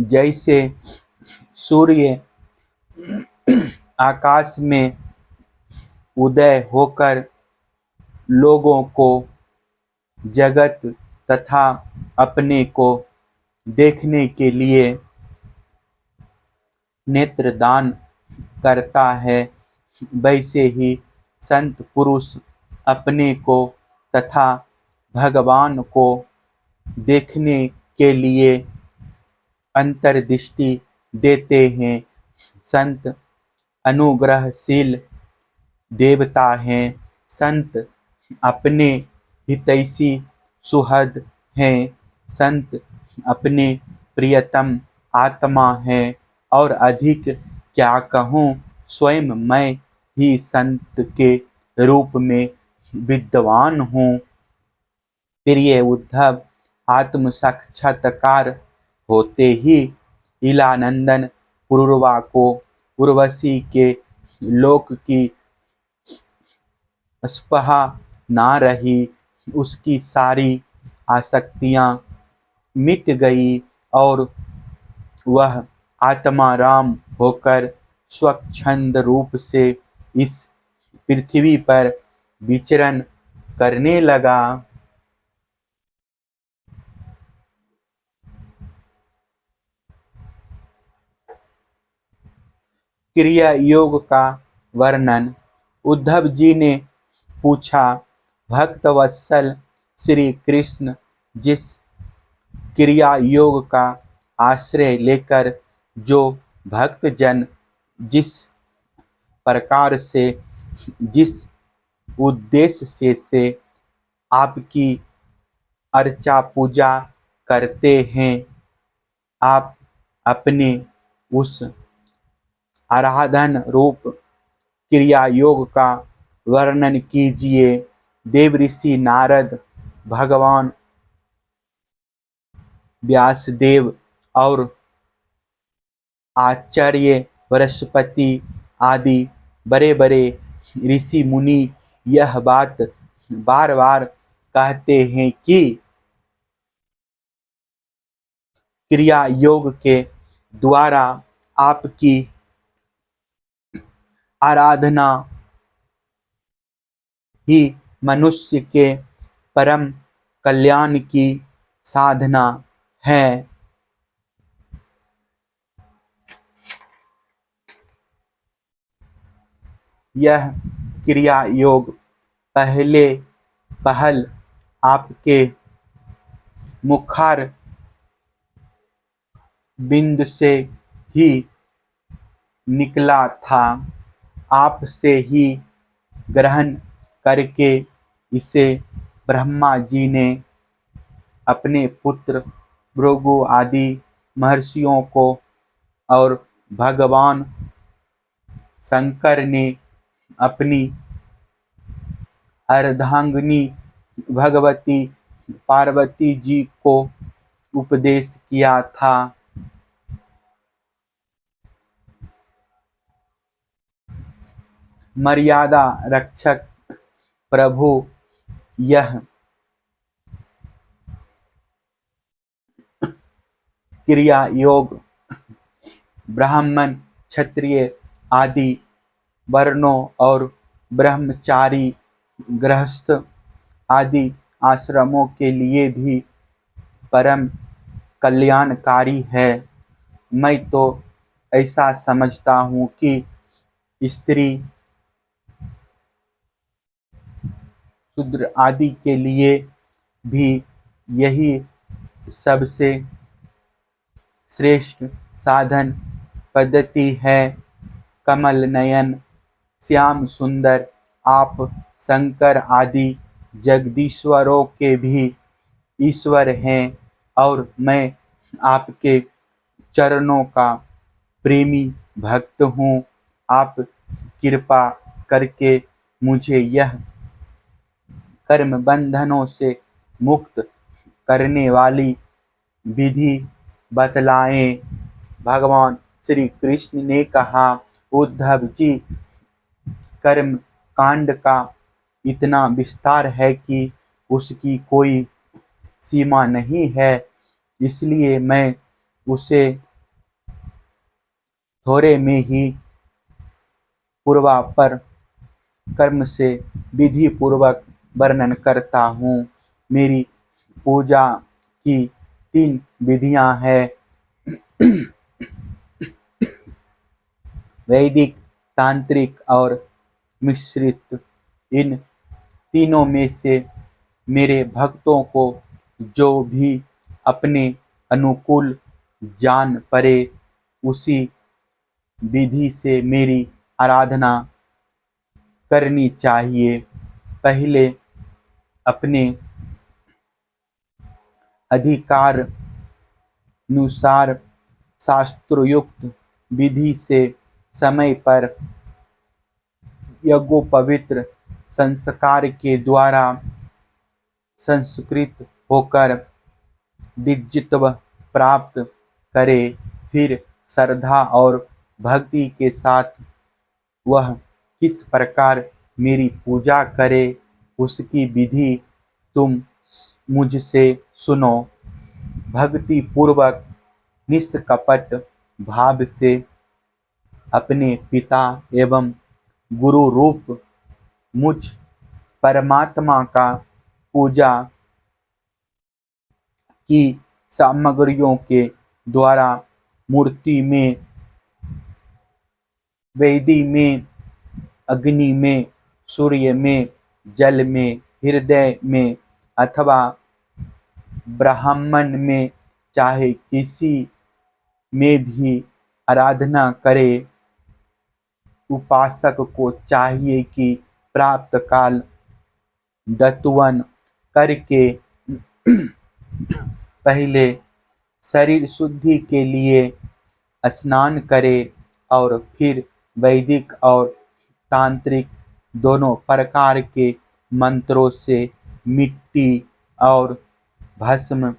जैसे सूर्य आकाश में उदय होकर लोगों को जगत तथा अपने को देखने के लिए नेत्रदान करता है, वैसे ही संत पुरुष अपने को तथा भगवान को देखने के लिए अंतर्दृष्टि देते हैं। संत अनुग्रहशील देवता हैं। संत अपने हितैषी सुहृद हैं। संत अपने प्रियतम आत्मा हैं। और अधिक क्या कहूँ, स्वयं मैं ही संत के रूप में विद्वान हूँ। प्रिय उद्धव, आत्म साक्षात्कार होते ही इलानंदन पुरुरवा को उर्वशी के लोक की स्पृहा ना रही। उसकी सारी आसक्तियाँ मिट गई और वह आत्माराम होकर स्वच्छंद रूप से इस पृथ्वी पर विचरण करने लगा। क्रिया योग का वर्णन। उद्धव जी ने पूछा, भक्तवत्सल श्री कृष्ण जिस क्रिया योग का आश्रय लेकर जो भक्तजन जिस प्रकार से जिस उद्देश्य से आपकी अर्चा पूजा करते हैं, आप अपने उस आराधन रूप क्रिया योग का वर्णन कीजिए। देवऋषि नारद, भगवान व्यासदेव और आचार्य बृहस्पति आदि बड़े बड़े ऋषि मुनि यह बात बार बार कहते हैं कि क्रिया योग के द्वारा आपकी आराधना ही मनुष्य के परम कल्याण की साधना है। यह क्रिया योग पहल आपके मुखार बिंद से ही निकला था। आपसे ही ग्रहण करके इसे ब्रह्मा जी ने अपने पुत्र भृगु आदि महर्षियों को और भगवान शंकर ने अपनी अर्धांगिनी भगवती पार्वती जी को उपदेश किया था। मर्यादा रक्षक प्रभु यह क्रिया योग ब्राह्मण क्षत्रिय आदि वर्णों और ब्रह्मचारी गृहस्थ आदि आश्रमों के लिए भी परम कल्याणकारी है। मैं तो ऐसा समझता हूँ कि स्त्री शूद्र आदि के लिए भी यही सबसे श्रेष्ठ साधन पद्धति है। कमल नयन श्याम सुंदर आप शंकर आदि जगदीश्वरों के भी ईश्वर हैं और मैं आपके चरणों का प्रेमी भक्त हूँ। आप कृपा करके मुझे यह कर्म बंधनों से मुक्त करने वाली विधि बतलाएं। भगवान श्री कृष्ण ने कहा, उद्धव जी, कर्म कांड का इतना विस्तार है कि उसकी कोई सीमा नहीं है। इसलिए मैं उसे थोड़े में ही पूर्वापर कर्म से विधि पूर्वक वर्णन करता हूँ। मेरी पूजा की 3 विधियाँ हैं, वैदिक, तांत्रिक और मिश्रित। इन तीनों में से मेरे भक्तों को जो भी अपने अनुकूल जान पड़े, उसी विधि से मेरी आराधना करनी चाहिए। पहले अपने अधिकारानुसार शास्त्रोक्त विधि से समय पर यज्ञोपवीत संस्कार के द्वारा संस्कृत होकर दिव्यत्व प्राप्त करे। फिर श्रद्धा और भक्ति के साथ वह किस प्रकार मेरी पूजा करे, उसकी विधि तुम मुझसे सुनो। भक्ति पूर्वक निष्कपट भाव से अपने पिता एवं गुरु रूप मुझ परमात्मा का पूजा की सामग्रियों के द्वारा मूर्ति में, वेदी में, अग्नि में, सूर्य में, जल में, हृदय में अथवा ब्राह्मण में, चाहे किसी में भी आराधना करे। उपासक को चाहिए कि प्राप्त काल दत्वन करके पहले शरीर शुद्धि के लिए स्नान करे और फिर वैदिक और तांत्रिक दोनों प्रकार के मंत्रों से मिट्टी और भस्म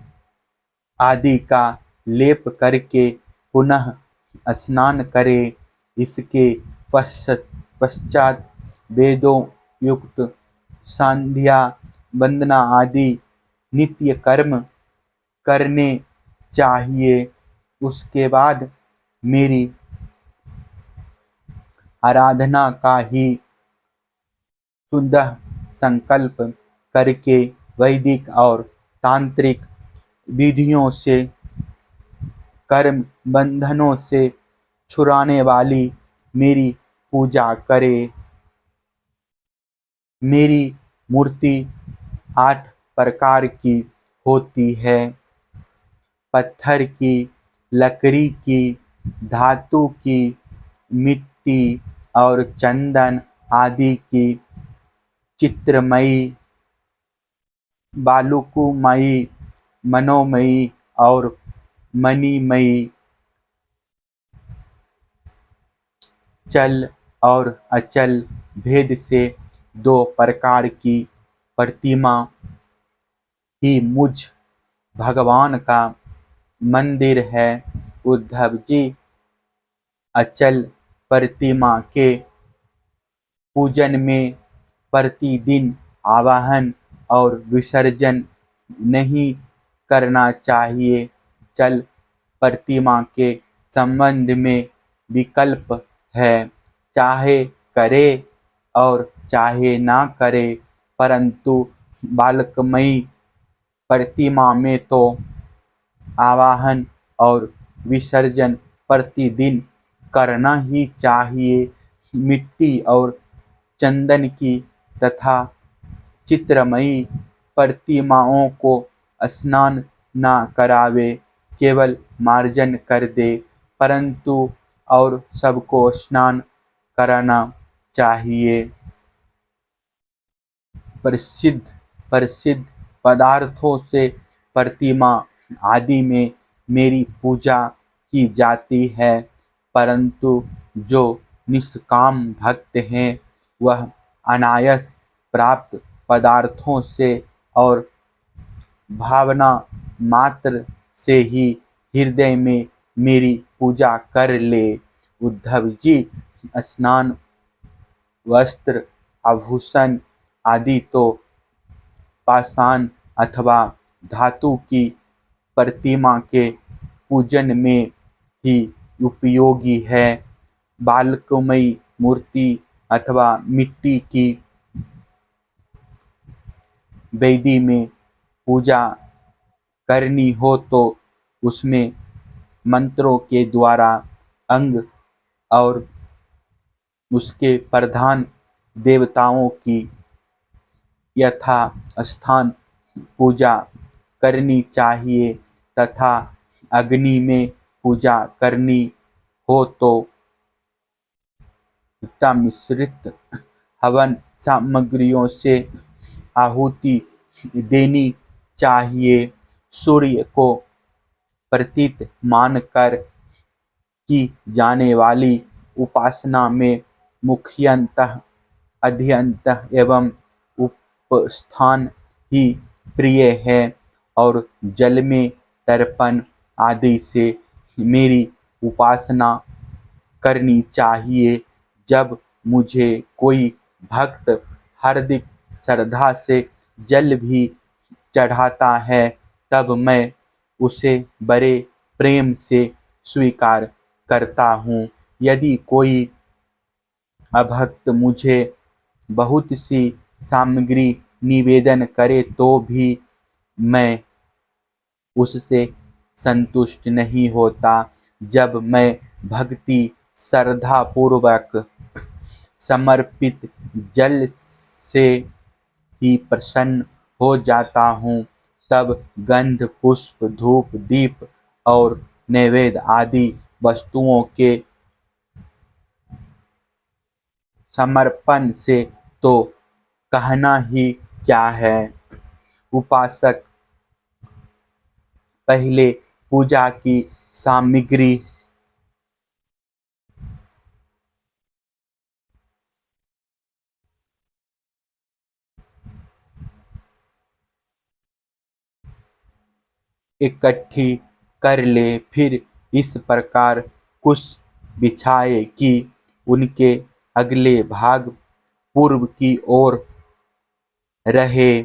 आदि का लेप करके पुनः स्नान करे। इसके पश्चात वेदों युक्त संध्या वंदना आदि नित्य कर्म करने चाहिए। उसके बाद मेरी आराधना का ही शुद्ध संकल्प करके वैदिक और तांत्रिक विधियों से कर्म बंधनों से छुड़ाने वाली मेरी पूजा करे। मेरी मूर्ति 8 प्रकार की होती है, पत्थर की, लकड़ी की, धातु की, मिट्टी और चंदन आदि की, चित्रमयी, बालुकुमयी, मनोमयी और मणिमयी, चल और अचल भेद से 2 प्रकार की प्रतिमा ही मुझ भगवान का मंदिर है। उद्धव जी, अचल प्रतिमा के पूजन में प्रतिदिन आवाहन और विसर्जन नहीं करना चाहिए। चल प्रतिमा के संबंध में विकल्प है, चाहे करे और चाहे ना करे, परंतु बालकमयी प्रतिमा में तो आवाहन और विसर्जन प्रतिदिन करना ही चाहिए। मिट्टी और चंदन की तथा चित्रमयी प्रतिमाओं को स्नान ना करावे, केवल मार्जन कर दे, परंतु और सबको स्नान कराना चाहिए। प्रसिद्ध पदार्थों से प्रतिमा आदि में मेरी पूजा की जाती है, परंतु जो निष्काम भक्त हैं वह अनायास प्राप्त पदार्थों से और भावना मात्र से ही हृदय में मेरी पूजा कर ले। उद्धव जी, स्नान, वस्त्र, आभूषण आदि तो पाषाण अथवा धातु की प्रतिमा के पूजन में ही उपयोगी है। बालकमयी मूर्ति अथवा मिट्टी की वेदी में पूजा करनी हो तो उसमें मंत्रों के द्वारा अंग और उसके प्रधान देवताओं की यथा स्थान पूजा करनी चाहिए तथा अग्नि में पूजा करनी हो तो मिश्रित हवन सामग्रियों से आहुति देनी चाहिए। सूर्य को प्रतीक मानकर की जाने वाली उपासना में मुख्यतः अध्यंत एवं उपस्थान ही प्रिय है और जल में तर्पण आदि से मेरी उपासना करनी चाहिए। जब मुझे कोई भक्त हार्दिक श्रद्धा से जल भी चढ़ाता है तब मैं उसे बड़े प्रेम से स्वीकार करता हूँ। यदि कोई अभक्त मुझे बहुत सी सामग्री निवेदन करे तो भी मैं उससे संतुष्ट नहीं होता। जब मैं भक्ति श्रद्धा पूर्वक समर्पित जल से ही प्रसन्न हो जाता हूँ तब गंध पुष्प धूप दीप और नैवेद्य आदि वस्तुओं के समर्पण से तो कहना ही क्या है। उपासक पहले पूजा की सामग्री इकट्ठी कर ले, फिर इस प्रकार कुश बिछाए कि उनके अगले भाग पूर्व की ओर रहे।